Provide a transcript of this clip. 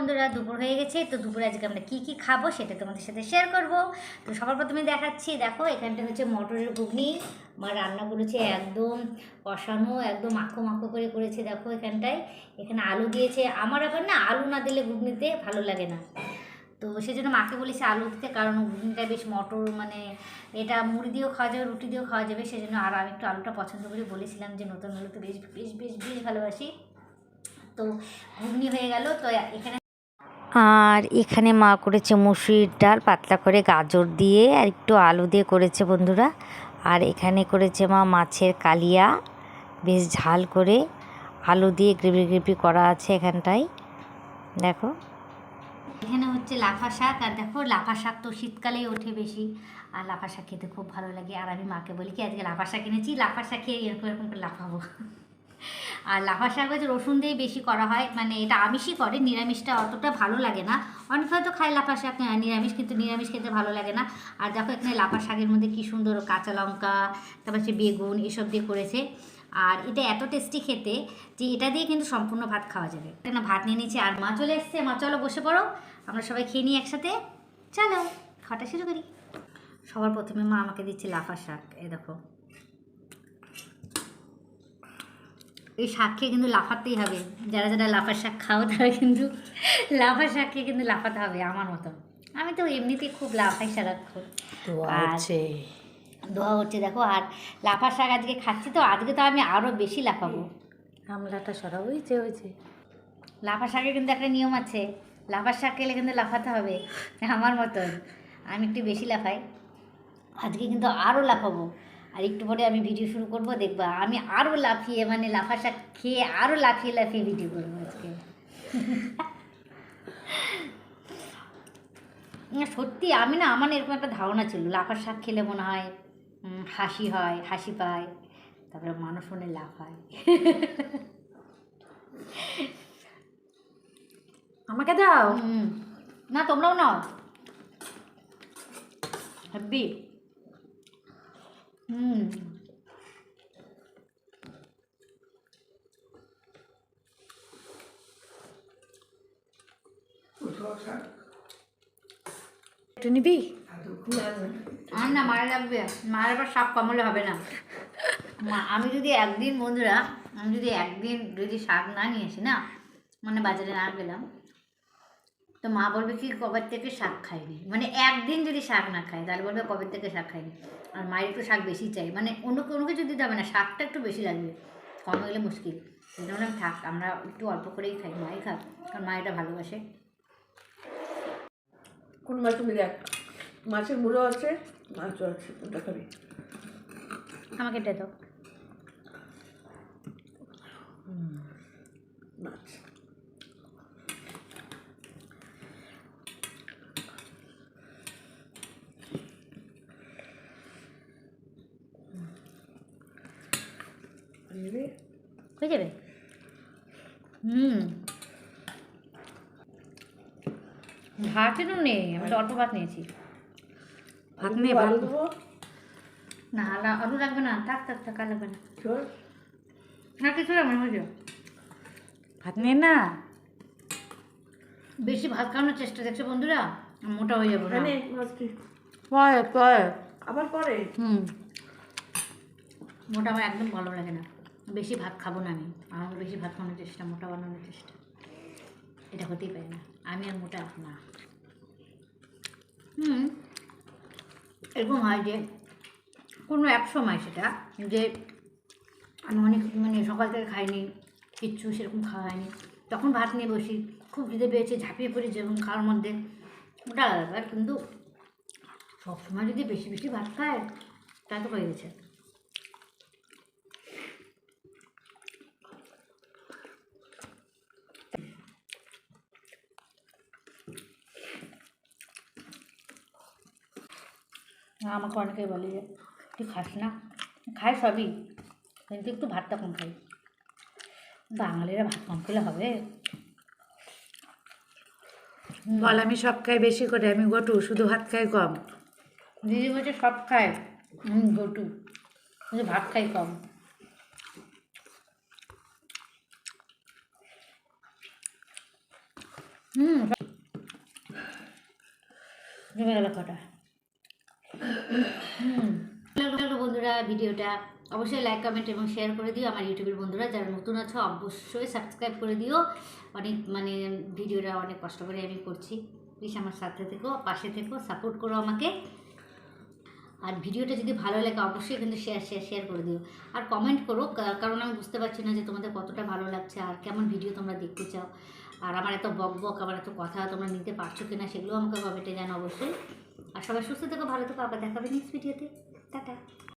বন্ধুরা, দুপুর হয়ে গেছে। তো দুপুরে আজকে আমরা কী কী খাবো সেটা তোমাদের সাথে শেয়ার করব। তো সবার প্রথমে দেখাচ্ছি, দেখো এখানটা হচ্ছে মটরের ঘুগনি। মা রান্না করেছে একদম কষানো, একদম মাখো মাখো করে করেছে। দেখো এখানটায় এখানে আলু দিয়েছে। আমার আবার না আলু না দিলে ঘুগনিতে ভালো লাগে না, তো সেই জন্য মাকে বলেছি আলু দিতে, কারণ ঘুগনিটা বেশ মটর মানে এটা মুড়ি দিয়েও খাওয়া যাবে, রুটি দিয়েও খাওয়া যাবে। সেই জন্য আর আমি একটু আলুটা পছন্দ করি, বলেছিলাম যে নতুন আলু তো বেশ বেশ বেশ বেশ ভালোবাসি। তো ঘুগনি হয়ে গেল। তো এখানে আর এখানে মা করেছে মুসুরির ডাল পাতলা করে গাজর দিয়ে আর একটু আলু দিয়ে করেছে বন্ধুরা। আর এখানে করেছে মা মাছের কালিয়া, বেশ ঝাল করে আলু দিয়ে গ্রেভি গ্রেভি করা আছে এখানটায়। দেখো এখানে হচ্ছে লাফা শাক। আর দেখো লাফা শাক তো শীতকালেই ওঠে বেশি, আর লাফা শাক খেতে খুব ভালো লাগে। আর আমি মাকে বলি কি আজকে লাফা শাক এনেছি, লাফা শাক খেয়ে এরকম এরকম করে লাফাবো। আর লাফা শাক হচ্ছে রসুন দিয়ে বেশি করা হয়, মানে এটা আমিষই করে, নিরামিষটা অতটা ভালো লাগে না। অনেক হয়তো খায় লাফা শাক নিরামিষ, কিন্তু নিরামিষ খেতে ভালো লাগে না। আর দেখো এখানে লাফা শাকের মধ্যে কী সুন্দর কাঁচা লঙ্কা, তারপর হচ্ছে বেগুন এসব দিয়ে করেছে। আর এটা এত টেস্টি খেতে যে এটা দিয়ে কিন্তু সম্পূর্ণ ভাত খাওয়া যাবে। এখানে ভাত নিয়ে নিয়েছি আর মা চলে এসছে। মা চলো বসে পড়ো, আমরা সবাই খেয়ে নিই একসাথে। চলো খাওয়াটা শুরু করি। সবার প্রথমে মা আমাকে দিচ্ছে লাফা শাক। এ দেখো, এই শাক খেয়ে কিন্তু লাফাতেই হবে। যারা যারা লাফা শাক খাও তারা কিন্তু লাফা শাক খেয়ে কিন্তু লাফাতে হবে আমার মতন। আমি তো এমনিতেই খুব লাফাই সারাক্ষণ। দোয়া হচ্ছে দেখো। আর লাফা শাক আজকে খাচ্ছি, তো আজকে তো আমি আরও বেশি লাফাবো। আমলাটা সরাব হয়েছে হয়েছে। লাফা শাকের কিন্তু একটা নিয়ম আছে, লাফা শাক খেলে কিন্তু লাফাতে হবে আমার মতন। আমি একটু বেশি লাফাই, আজকে কিন্তু আরও লাফাবো। আর একটু পরে আমি ভিডিও শুরু করব, দেখবা আমি আরও লাফিয়ে, মানে লাফা শাক খেয়ে আরও লাফিয়ে লাফিয়ে ভিডিও করবো আজকে। সত্যি আমি না, আমার এরকম একটা ধারণা ছিল লাফা শাক খেলে মনে হয় হাসি হয়, হাসি পায়, তারপরে মানুষ মনে লাফায়। আমাকে দাও। না তোমরাও নাও, হ্যাপি। একটু নিবি? আর না মারা লাগবে, মায়ের আবার সাপ কামড়ে হবে না। আমি যদি একদিন বন্ধুরা, আমি যদি একদিন যদি শাক না নিয়ে আসি না, মানে বাজারে না গেলাম, তো মা বলবে কি কবে থেকে শাক খাইনি। মানে একদিন যদি শাক না খাই তাহলে বলবে কবে থেকে শাক খাইনি। আর মায়ের একটু শাক বেশি চাই, মানে অন্য কোনো কিছু দিতে হবে না, শাকটা একটু বেশি লাগবে, কম হলে মুশকিল। সেই জন্য থাক, আমরা একটু অল্প করেই খাই, মাই খাক, কারণ মা এটা ভালোবাসে। কোন মাছ তুমি দেখ, মাছের মুড়ো আছে, মাছও আছে, ওটা খাবি? আমাকে এটা দাও। মাছ হয়ে যাবে। ভাত কিন্তু নেই, আমি তো অল্প ভাত নিয়েছি। ভাত নেই, ভালো দেবো না আলু লাগবে না, থাক থাক থাক, আর লাগবে না, চল। না কিছু লাগবে না, হয়ে যাবে। ভাত নেই না, বেশি ভাত খাওয়ানোর চেষ্টা দেখছো বন্ধুরা, মোটা হয়ে যাবো না। পরে পরে আবার পরে। মোটা আমার একদম ভালো লাগে না, বেশি ভাত খাবো না আমি। আমার বেশি ভাত খাওয়ানোর চেষ্টা, মোটা বানানোর চেষ্টা, এটা হতেই পারে না। আমি আর মোটা না। এরকম হয় যে কোনো এক সময় সেটা যে আমি অনেক মানে সকাল থেকে খাইনি কিচ্ছু, সেরকম খাওয়া হয়নি, তখন ভাত নিয়ে বসি, খুব খিদে পেয়েছে, ঝাঁপিয়ে পড়ি যেরকম খাওয়ার মধ্যে, ওটা আলাদা ব্যাপার। কিন্তু সবসময় যদি বেশি বেশি ভাত খায় তা তো হয়ে গেছে। আমাকে অনেকেই বলে যে তুই খাস না, খাই সবই, কিন্তু একটু ভাতটা কম খাই। বাঙালিরা ভাত কম খেলে হবে? বল আমি সব খাই বেশি করে, আমি গটু, শুধু ভাত খাই কম। দিদি বলছে সব খায়, গটু, কিন্তু ভাত খাই কম। জমে গেল কটা। লাগলো বন্ধুরা ভিডিওটা, অবশ্যই লাইক কমেন্ট এবং শেয়ার করে দিও। আমার ইউটিউবের বন্ধুরা যারা নতুন আছো অবশ্যই সাবস্ক্রাইব করে দিও। অনেক ভিডিওটা অনেক কষ্ট করে আমি করছি, প্লিজ আমার সাথে থেকো, পাশে থেকো, সাপোর্ট করো আমাকে। আর ভিডিওটা যদি ভালো লাগে অবশ্যই কিন্তু শেয়ার করে দিও, আর কমেন্ট করো, কারণ আমি বুঝতে পারছি না যে তোমাদের কতটা ভালো লাগছে আর কেমন ভিডিও তোমরা দেখতে চাও। আর আমার এত বক আমার এত কথা তোমরা নিতে পারছো কিনা সেগুলো আমাকে কমেন্টে জানো অবশ্যই। আর সবাই সুস্থ থেকো, ভালো থেকো, আবার দেখাবে নেক্সট ভিডিওতে। টাটা।